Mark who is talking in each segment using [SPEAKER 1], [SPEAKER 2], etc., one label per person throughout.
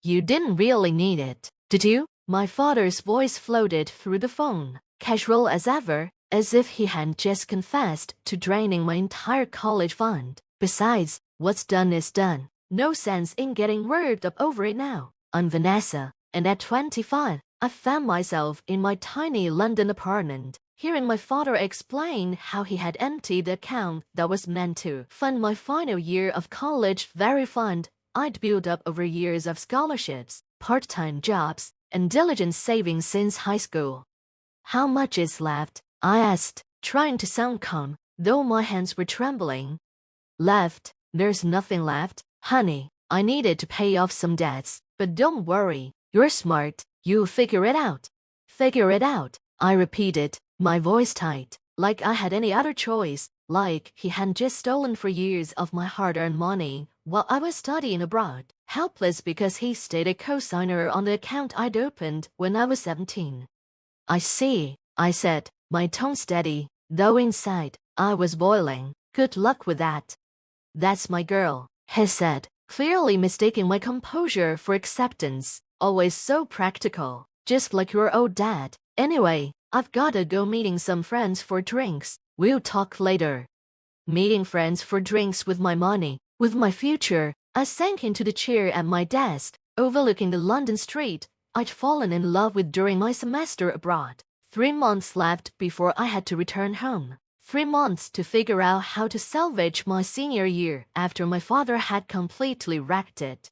[SPEAKER 1] You didn't really need it, did you? My father's voice floated through the phone, casual as ever, as if he hadn't just confessed to draining my entire college fund. Besides, what's done is done. No sense in getting worked up over it now. I'm Vanessa, and at 25, I found myself in my tiny London apartment, hearing my father explain how he had emptied the account that was meant to fund my final year of college, very fund I'd built up over years of scholarships, part-time jobs, and diligent savings since high school. How much is left? I asked, trying to sound calm, though my hands were trembling. Left? There's nothing left, honey. I needed to pay off some debts, but don't worry. You're smart. You'll figure it out. Figure it out, I repeated, my voice tight, like I had any other choice, like he hadn't just stolen for years of my hard-earned money while I was studying abroad, helpless because he stayed a co-signer on the account I'd opened when I was 17. I see, I said, my tone steady, though inside, I was boiling. Good luck with that. That's my girl, he said, clearly mistaking my composure for acceptance. Always so practical, just like your old dad. Anyway, I've gotta go meeting some friends for drinks. We'll talk later. Meeting friends for drinks with my money, with my future. I sank into the chair at my desk, overlooking the London street I'd fallen in love with during my semester abroad. 3 months left before I had to return home. 3 months to figure out how to salvage my senior year after my father had completely wrecked it.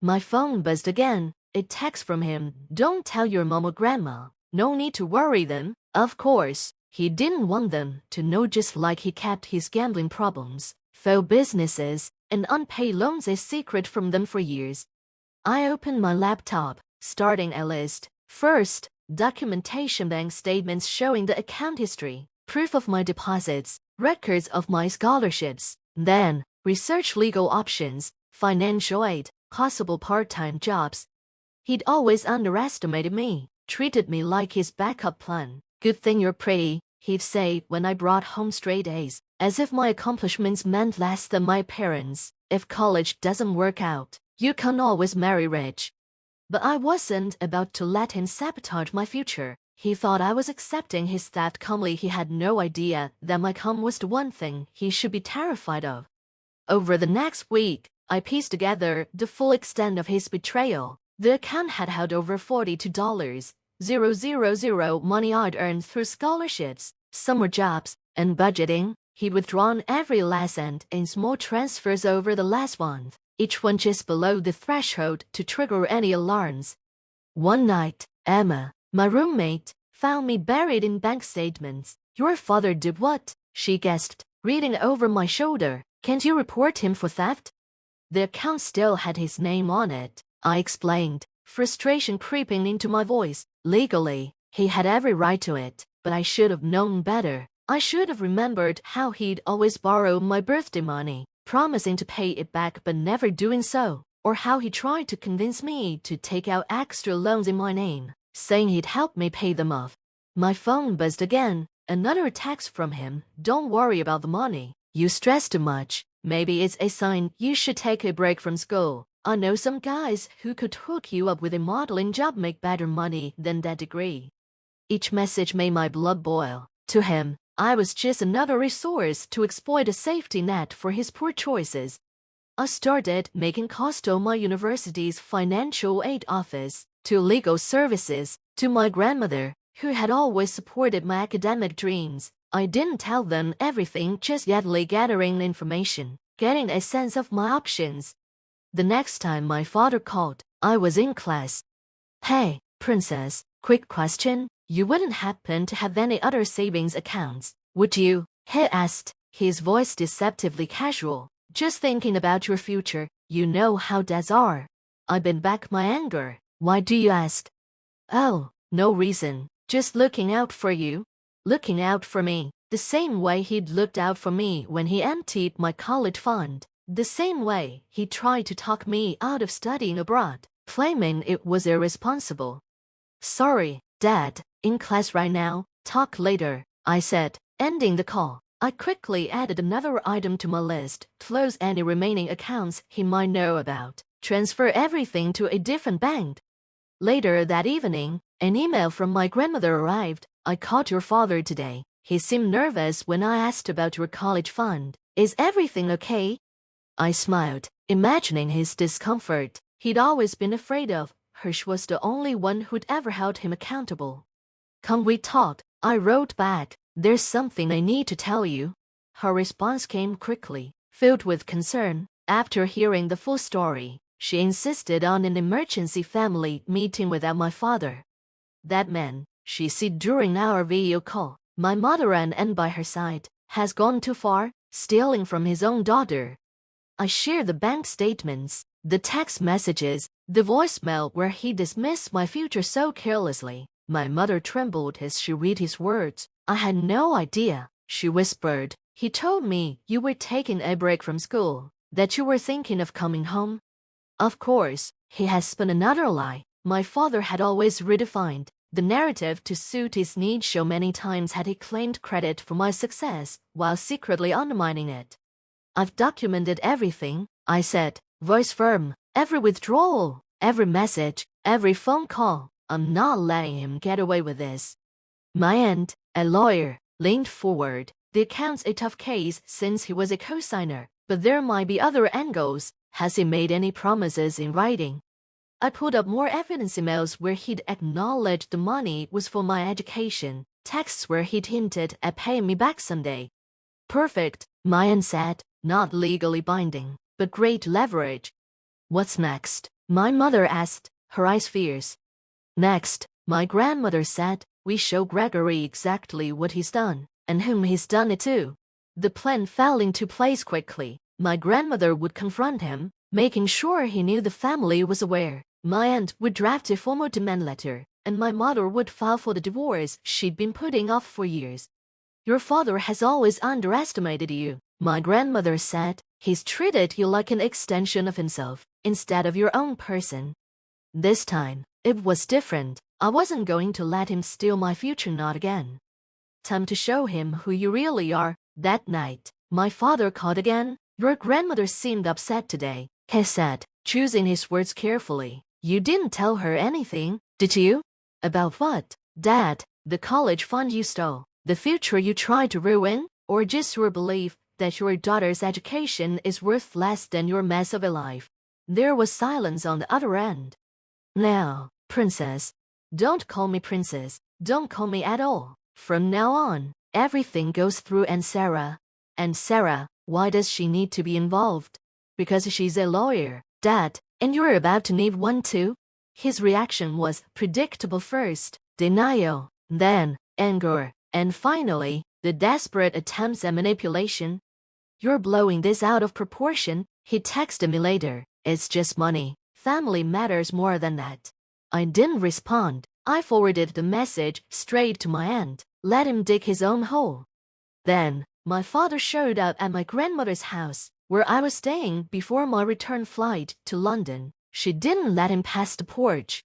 [SPEAKER 1] My phone buzzed again. A text from him. Don't tell your mom or grandma. No need to worry them. Of course, he didn't want them to know, just like he kept his gambling problems, faux businesses, and unpaid loans a secret from them for years. I opened my laptop, starting a list. First, documentation, bank statements showing the account history, proof of my deposits, records of my scholarships. Then, research legal options, financial aid, possible part-time jobs. He'd always underestimated me, treated me like his backup plan. Good thing you're pretty, he'd say when I brought home straight A's, as if my accomplishments meant less than my parents. If college doesn't work out, you can always marry rich. But I wasn't about to let him sabotage my future. He thought I was accepting his theft calmly. He had no idea that my calm was the one thing he should be terrified of. Over the next week, I pieced together the full extent of his betrayal. The account had held over $42,000 money I'd earned through scholarships, summer jobs, and budgeting. He'd withdrawn every last cent in small transfers over the last month, each one just below the threshold to trigger any alarms. One night, Emma, my roommate, found me buried in bank statements. Your father did what? She gasped, reading over my shoulder. Can't you report him for theft? The account still had his name on it, I explained, frustration creeping into my voice. Legally, he had every right to it, but I should have known better. I should have remembered how he'd always borrow my birthday money, promising to pay it back but never doing so, or how he tried to convince me to take out extra loans in my name, saying he'd help me pay them off. My phone buzzed again, another text from him. Don't worry about the money. You stress too much. Maybe it's a sign you should take a break from school. I know some guys who could hook you up with a modeling job, make better money than that degree. Each message made my blood boil. To him, I was just another resource to exploit a safety net for his poor choices. I started making calls to my university's financial aid office, to legal services, to my grandmother, who had always supported my academic dreams. I didn't tell them everything, just yetly gathering information, getting a sense of my options. The next time my father called, I was in class. Hey, princess, quick question. You wouldn't happen to have any other savings accounts, would you? He asked, his voice deceptively casual. Just thinking about your future. You know how dads are. I bent back my anger. Why do you ask? Oh, no reason. Just looking out for you. Looking out for me, the same way he'd looked out for me when he emptied my college fund. The same way he tried to talk me out of studying abroad, claiming it was irresponsible. Sorry, Dad, in class right now, talk later, I said, ending the call. I quickly added another item to my list, close any remaining accounts he might know about. transfer everything to a different bank. Later that evening, an email from my grandmother arrived. I called your father today. He seemed nervous when I asked about your college fund. Is everything okay? I smiled, imagining his discomfort. He'd always been afraid of. Hirsch was the only one who'd ever held him accountable. Can we talk? I wrote back. There's something I need to tell you. Her response came quickly, filled with concern. After hearing the full story, she insisted on an emergency family meeting without my father. That man, she said during our video call, my mother and by her side, has gone too far, stealing from his own daughter. I shared the bank statements, the text messages, the voicemail where he dismissed my future so carelessly. My mother trembled as she read his words. I had no idea, she whispered. He told me you were taking a break from school, that you were thinking of coming home. Of course, he has spun another lie. My father had always redefined the narrative to suit his needs. So many times had he claimed credit for my success while secretly undermining it. I've documented everything, I said, voice firm. Every withdrawal, every message, every phone call. I'm not letting him get away with this. My aunt, a lawyer, leaned forward. The account's a tough case since he was a co-signer, but there might be other angles. Has he made any promises in writing? I pulled up more evidence, emails where he'd acknowledged the money was for my education, texts where he'd hinted at paying me back someday. Perfect, my aunt said, not legally binding, but great leverage. What's next? My mother asked, her eyes fierce. Next, my grandmother said, we show Gregory exactly what he's done, and whom he's done it to. The plan fell into place quickly. My grandmother would confront him, making sure he knew the family was aware. My aunt would draft a formal demand letter, and my mother would file for the divorce she'd been putting off for years. Your father has always underestimated you, my grandmother said. He's treated you like an extension of himself, instead of your own person. This time, it was different. I wasn't going to let him steal my future, not again. Time to show him who you really are. That night, my father called again. Your grandmother seemed upset today, he said, choosing his words carefully. You didn't tell her anything, did you? About what? Dad, the college fund you stole, the future you tried to ruin, or just your belief that your daughter's education is worth less than your mess of a life? There was silence on the other end. Now, princess. Don't call me princess. Don't call me at all. From now on, everything goes through Aunt Sarah. And Sarah, why does she need to be involved? Because she's a lawyer, Dad, and you're about to need one too? His reaction was predictable. First, denial, then anger, and finally, the desperate attempts at manipulation. You're blowing this out of proportion, he texted me later. It's just money. Family matters more than that. I didn't respond. I forwarded the message straight to my aunt. Let him dig his own hole. Then, my father showed up at my grandmother's house, where I was staying before my return flight to London. She didn't let him pass the porch.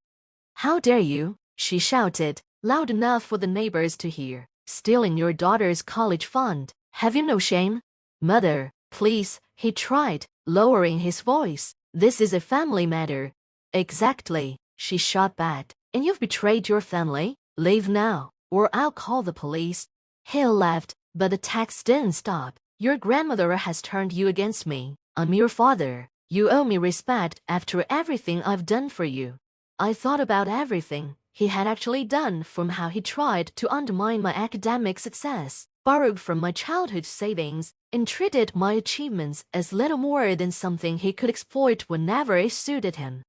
[SPEAKER 1] How dare you, she shouted, loud enough for the neighbors to hear. Stealing your daughter's college fund. Have you no shame? Mother, please, he tried, lowering his voice. This is a family matter. Exactly, she shot back. And you've betrayed your family? Leave now, or I'll call the police. He laughed, but the text didn't stop. Your grandmother has turned you against me. I'm your father. You owe me respect after everything I've done for you. I thought about everything he had actually done, from how he tried to undermine my academic success, borrowed from my childhood savings, and treated my achievements as little more than something he could exploit whenever it suited him.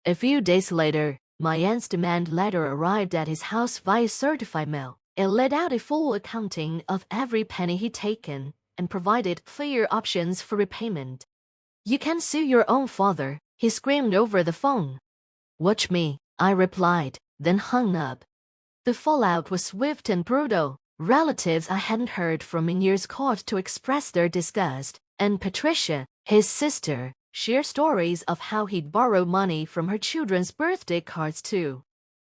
[SPEAKER 1] A few days later, my aunt's demand letter arrived at his house via certified mail. It laid out a full accounting of every penny he'd taken and provided clear options for repayment. You can sue your own father, he screamed over the phone. Watch me, I replied, then hung up. The fallout was swift and brutal. Relatives I hadn't heard from in years called to express their disgust, and Patricia, his sister, shared stories of how he'd borrowed money from her children's birthday cards too.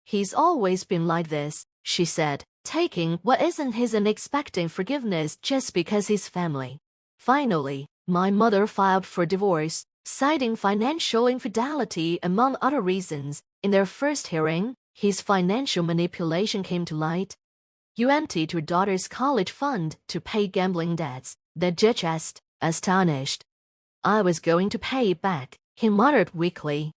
[SPEAKER 1] He's always been like this, she said, taking what isn't his and expecting forgiveness just because he's family. Finally, my mother filed for divorce. citing financial infidelity among other reasons. In their first hearing, his financial manipulation came to light. "You emptied your daughter's college fund to pay gambling debts," the judge asked, astonished. "I was going to pay it back," he muttered weakly.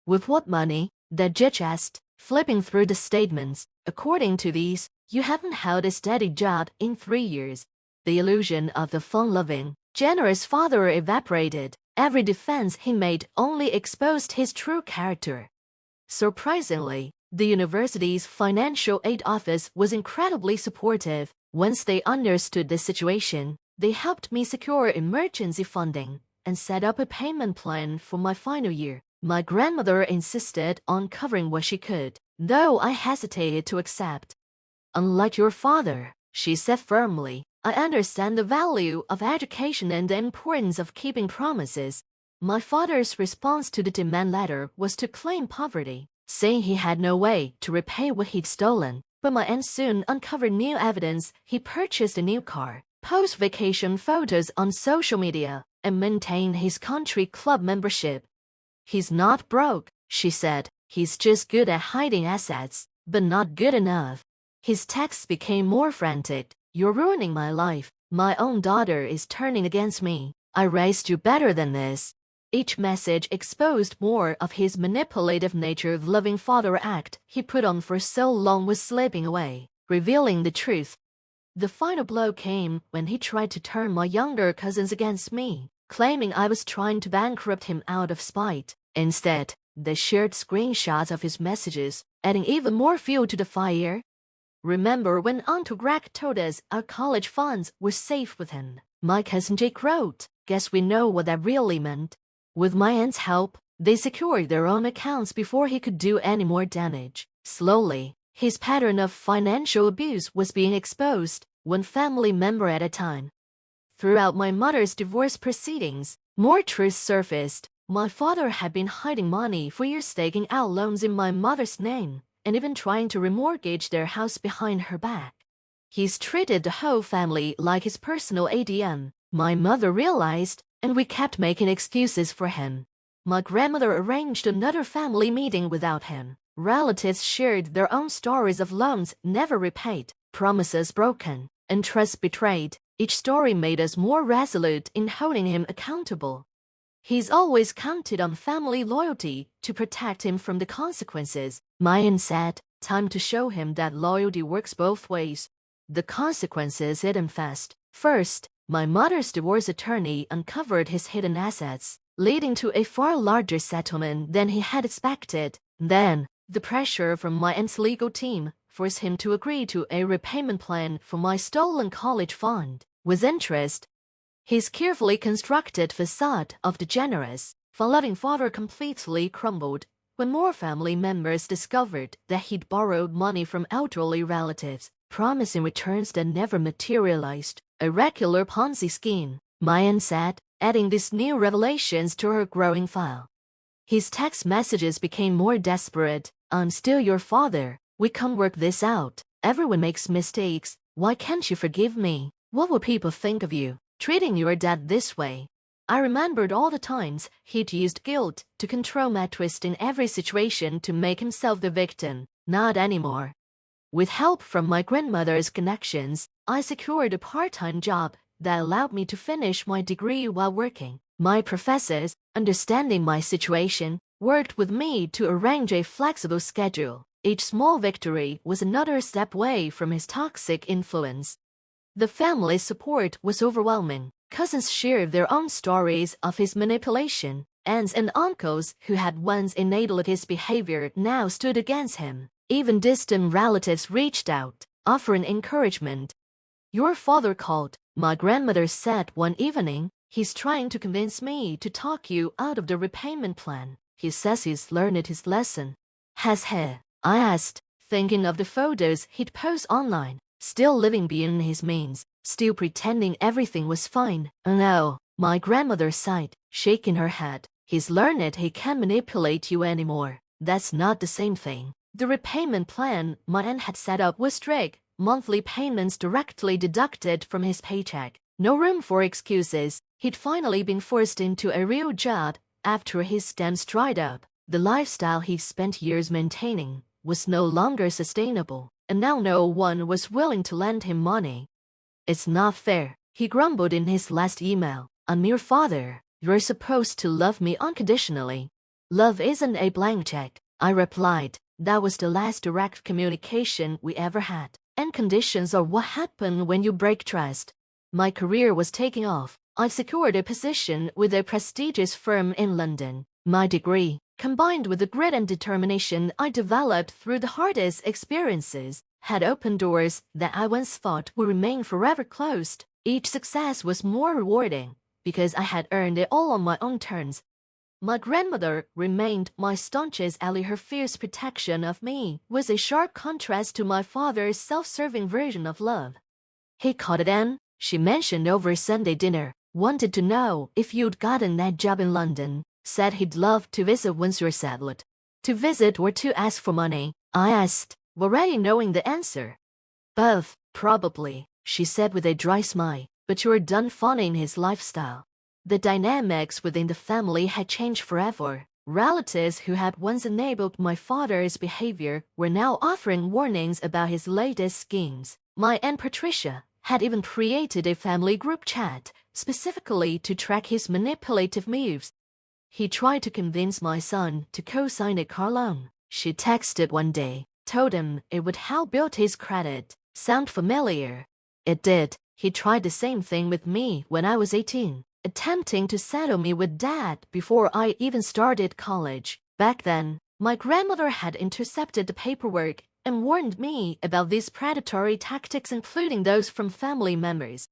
[SPEAKER 1] "With what money?" the judge asked, flipping through the statements. "According to these, you haven't held a steady job in 3 years." The illusion of the fun-loving, generous father evaporated. Every defense he made only exposed his true character. Surprisingly, the university's financial aid office was incredibly supportive. Once they understood the situation, they helped me secure emergency funding and set up a payment plan for my final year. My grandmother insisted on covering what she could, though I hesitated to accept. "Unlike your father," she said firmly, "I understand the value of education and the importance of keeping promises." My father's response to the demand letter was to claim poverty, saying he had no way to repay what he'd stolen. But my aunt soon uncovered new evidence. He purchased a new car, posted vacation photos on social media, and maintained his country club membership. "He's not broke," she said. "He's just good at hiding assets, but not good enough." His texts became more frantic. "You're ruining my life. My own daughter is turning against me. I raised you better than this." Each message exposed more of his manipulative nature. The loving father act he put on for so long was slipping away, revealing the truth. The final blow came when he tried to turn my younger cousins against me, claiming I was trying to bankrupt him out of spite. Instead, they shared screenshots of his messages, adding even more fuel to the fire. "Remember when Uncle Greg told us our college funds were safe with him?" my cousin Jake wrote. "Guess we know what that really meant." With my aunt's help, they secured their own accounts before he could do any more damage. Slowly, his pattern of financial abuse was being exposed, one family member at a time. Throughout my mother's divorce proceedings, more truth surfaced. My father had been hiding money for years, taking out loans in my mother's name, and even trying to remortgage their house behind her back. He's treated the whole family like his personal ATM, my mother realized, and we kept making excuses for him. My grandmother arranged another family meeting without him. Relatives shared their own stories of loans never repaid, promises broken, and trust betrayed. Each story made us more resolute in holding him accountable. He's always counted on family loyalty to protect him from the consequences. My aunt said, "Time to show him that loyalty works both ways." The consequences hit him fast. First, my mother's divorce attorney uncovered his hidden assets, leading to a far larger settlement than he had expected. Then, the pressure from my aunt's legal team forced him to agree to a repayment plan for my stolen college fund, with interest. His carefully constructed facade of the generous, fun-loving father completely crumbled when more family members discovered that he'd borrowed money from elderly relatives, promising returns that never materialized. A regular Ponzi scheme, my aunt said, adding these new revelations to her growing file. His text messages became more desperate. "I'm still your father. We can't work this out. Everyone makes mistakes. Why can't you forgive me? What will people think of you, treating your dad this way?" I remembered all the times he'd used guilt to control my twist in every situation to make himself the victim. Not anymore. With help from my grandmother's connections, I secured a part-time job that allowed me to finish my degree while working. My professors, understanding my situation, worked with me to arrange a flexible schedule. Each small victory was another step away from his toxic influence. The family's support was overwhelming. Cousins shared their own stories of his manipulation. Aunts and uncles who had once enabled his behavior now stood against him. Even distant relatives reached out, offering encouragement. "Your father called," my grandmother said one evening. "He's trying to convince me to talk you out of the repayment plan. He says he's learned his lesson." "Has he?" I asked, thinking of the photos he'd post online. Still living beyond his means, still pretending everything was fine. "No," my grandmother sighed, shaking her head. "He's learned he can't manipulate you anymore. That's not the same thing." The repayment plan my aunt had set up was strict, monthly payments directly deducted from his paycheck. No room for excuses. He'd finally been forced into a real job After his stamps dried up, the lifestyle he spent years maintaining was no longer sustainable, and now no one was willing to lend him money. "It's not fair," he grumbled in his last email. "I'm your father. You're supposed to love me unconditionally." "Love isn't a blank check," I replied. "That was the last direct communication we ever had. And conditions are what happen when you break trust." My career was taking off. I secured a position with a prestigious firm in London. My degree, combined with the grit and determination I developed through the hardest experiences, had opened doors that I once thought would remain forever closed. Each success was more rewarding because I had earned it all on my own terms. My grandmother remained my staunchest ally. Her fierce protection of me was a sharp contrast to my father's self-serving version of love. "He caught it in," she mentioned over Sunday dinner. "Wanted to know if you'd gotten that job in London. Said he'd love to visit once you're settled." "To visit or to ask for money?" I asked, already knowing the answer. "Both, probably," she said with a dry smile. "But you're done fawning his lifestyle." The dynamics within the family had changed forever. Relatives who had once enabled my father's behavior were now offering warnings about his latest schemes. My Aunt Patricia had even created a family group chat specifically to track his manipulative moves. "He tried to convince my son to co-sign a car loan," she texted one day. "Told him it would help build his credit." Sound familiar? It did. He tried the same thing with me when I was 18. Attempting to settle me with Dad before I even started college. Back then, my grandmother had intercepted the paperwork and warned me about these predatory tactics, including those from family members.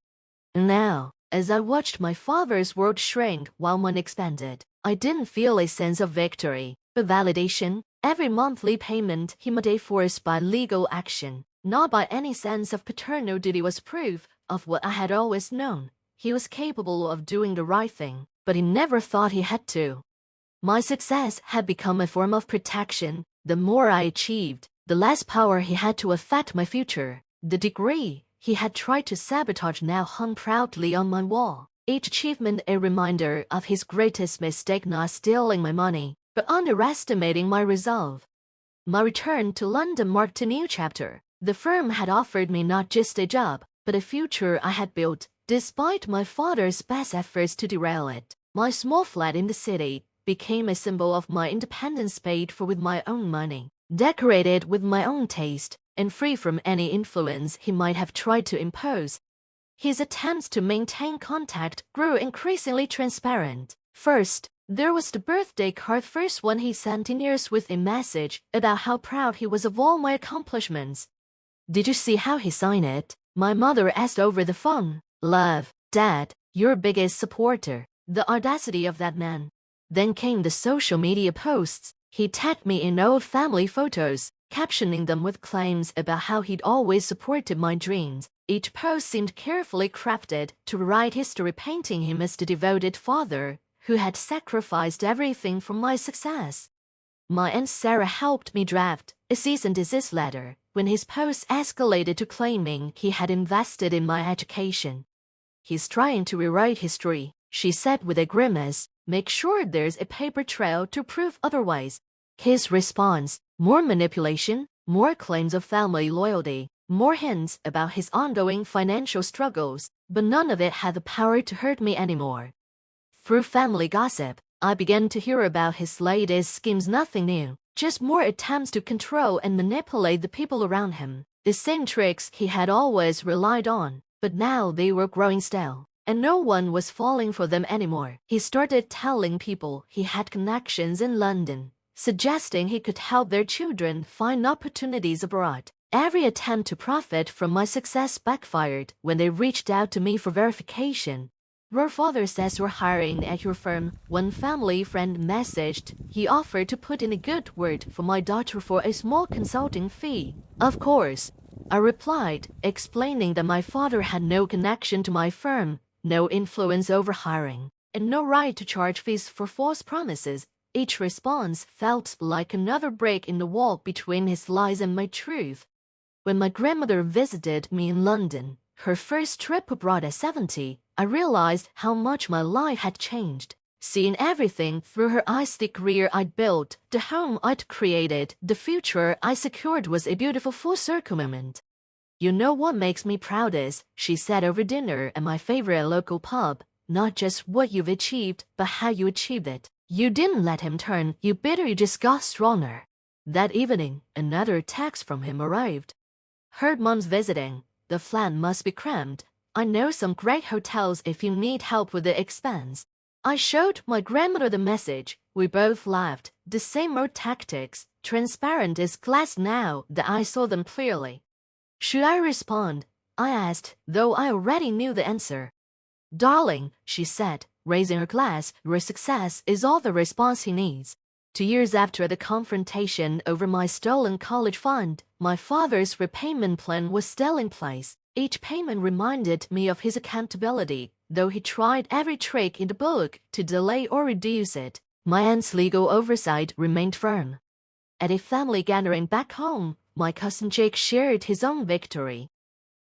[SPEAKER 1] Now, as I watched my father's world shrink while mine expanded, I didn't feel a sense of victory, but validation. Every monthly payment he made forced by legal action, not by any sense of paternal duty, was proof of what I had always known. He was capable of doing the right thing, but he never thought he had to. My success had become a form of protection. The more I achieved, the less power he had to affect my future. The degree he had tried to sabotage now hung proudly on my wall, each achievement a reminder of his greatest mistake: not stealing my money, but underestimating my resolve. My return to London marked a new chapter. The firm had offered me not just a job, but a future I had built, despite my father's best efforts to derail it. My small flat in the city became a symbol of my independence, paid for with my own money, decorated with my own taste, and free from any influence he might have tried to impose. His attempts to maintain contact grew increasingly transparent. First, there was the birthday card, first one he sent in years, with a message about how proud he was of all my accomplishments. "Did you see how he signed it?" my mother asked over the phone. "Love, Dad, your biggest supporter." The audacity of that man. Then came the social media posts. He tagged me in old family photos, captioning them with claims about how he'd always supported my dreams. Each post seemed carefully crafted to write history, painting him as the devoted father who had sacrificed everything for my success. My Aunt Sarah helped me draft a cease and desist letter when his posts escalated to claiming he had invested in my education. "He's trying to rewrite history," she said with a grimace. "Make sure there's a paper trail to prove otherwise." His response: more manipulation, more claims of family loyalty, more hints about his ongoing financial struggles, but none of it had the power to hurt me anymore. Through family gossip, I began to hear about his latest schemes. Nothing new, just more attempts to control and manipulate the people around him. The same tricks he had always relied on, but now they were growing stale, and no one was falling for them anymore. He started telling people he had connections in London, suggesting he could help their children find opportunities abroad. Every attempt to profit from my success backfired when they reached out to me for verification. "Your father says you're hiring at your firm," one family friend messaged. "He offered to put in a good word for my daughter for a small consulting fee." "Of course," I replied, explaining that my father had no connection to my firm, no influence over hiring, and no right to charge fees for false promises. Each response felt like another break in the wall between his lies and my truth. When my grandmother visited me in London, her first trip abroad at 70, I realized how much my life had changed. seeing everything through her eyes. The career I'd built, the home I'd created, the future I secured was a beautiful full-circle moment. You know what makes me proudest, she said over dinner at my favorite local pub, not just what you've achieved, but how you achieved it. You didn't let him turn you bitter, you just got stronger. That evening, another text from him arrived. Heard mom's visiting. The flat must be crammed. I know some great hotels if you need help with the expense. I showed my grandmother the message. We both laughed. The same old tactics, transparent as glass now that I saw them clearly. Should I respond? I asked, though I already knew the answer. Darling, she said, raising her glass, your success is all the response he needs. 2 years after the confrontation over my stolen college fund, my father's repayment plan was still in place. Each payment reminded me of his accountability, though he tried every trick in the book to delay or reduce it. My aunt's legal oversight remained firm. At a family gathering back home, my cousin Jake shared his own victory.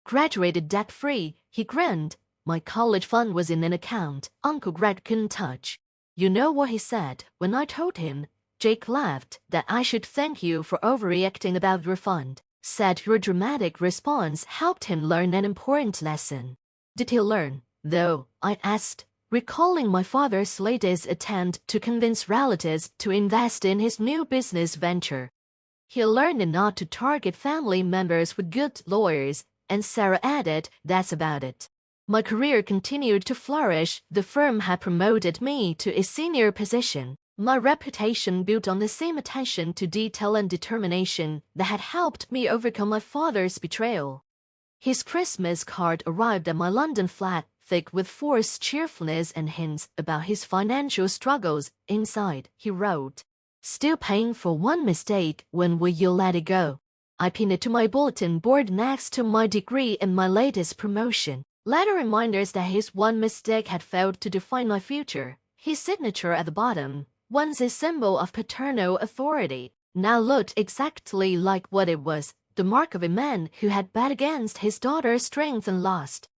[SPEAKER 1] Graduated debt-free, he grinned. My college fund was in an account Uncle Greg couldn't touch. You know what he said when I told him? Jake laughed. That I should thank you for overreacting about your fund. Said your dramatic response helped him learn an important lesson. Did he learn, though? I asked, recalling my father's latest attempt to convince relatives to invest in his new business venture. He learned not to target family members with good lawyers, and Sarah added, that's about it. My career continued to flourish. The firm had promoted me to a senior position. My reputation built on the same attention to detail and determination that had helped me overcome my father's betrayal. His Christmas card arrived at my London flat, thick with forced cheerfulness and hints about his financial struggles. Inside, he wrote, still paying for one mistake, when will you let it go? I pinned it to my bulletin board next to my degree and my latest promotion. Letter reminders that his one mistake had failed to define my future. His signature at the bottom, once a symbol of paternal authority, now looked exactly like what it was, the mark of a man who had bet against his daughter's strength and lost.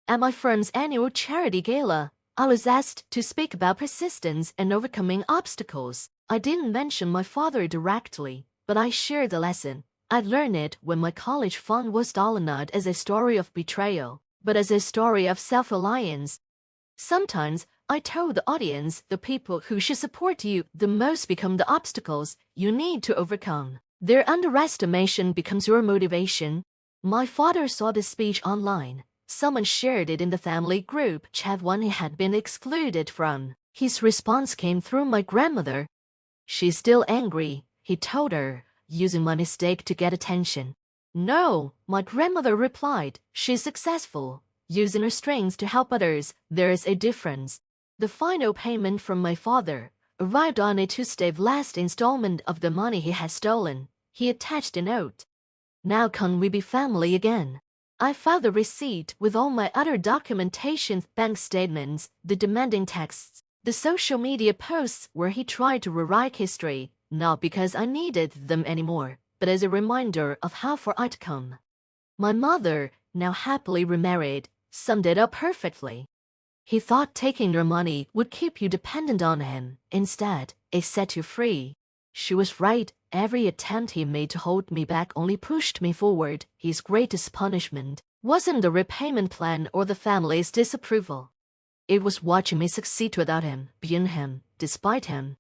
[SPEAKER 1] At my firm's annual charity gala, I was asked to speak about persistence and overcoming obstacles. I didn't mention my father directly, but I shared the lesson. I'd learned it when my college fund was stolen, not as a story of betrayal, but as a story of self-reliance. Sometimes, I told the audience, the people who should support you the most become the obstacles you need to overcome. Their underestimation becomes your motivation. My father saw the speech online. Someone shared it in the family group chat one he had been excluded from. His response came through my grandmother. She's still angry, he told her, using my mistake to get attention. No, my grandmother replied, she's successful, using her strengths to help others. There's a difference. The final payment from my father arrived on a Tuesday, last installment of the money he had stolen. He attached a note. Now can we be family again? I filed the receipt with all my other documentation, bank statements, the demanding texts, the social media posts where he tried to rewrite history, not because I needed them anymore, but as a reminder of how far I'd come. My mother, now happily remarried, summed it up perfectly. He thought taking your money would keep you dependent on him. Instead, it set you free. She was right. Every attempt he made to hold me back only pushed me forward. His greatest punishment wasn't the repayment plan or the family's disapproval. It was watching me succeed without him, being him, despite him.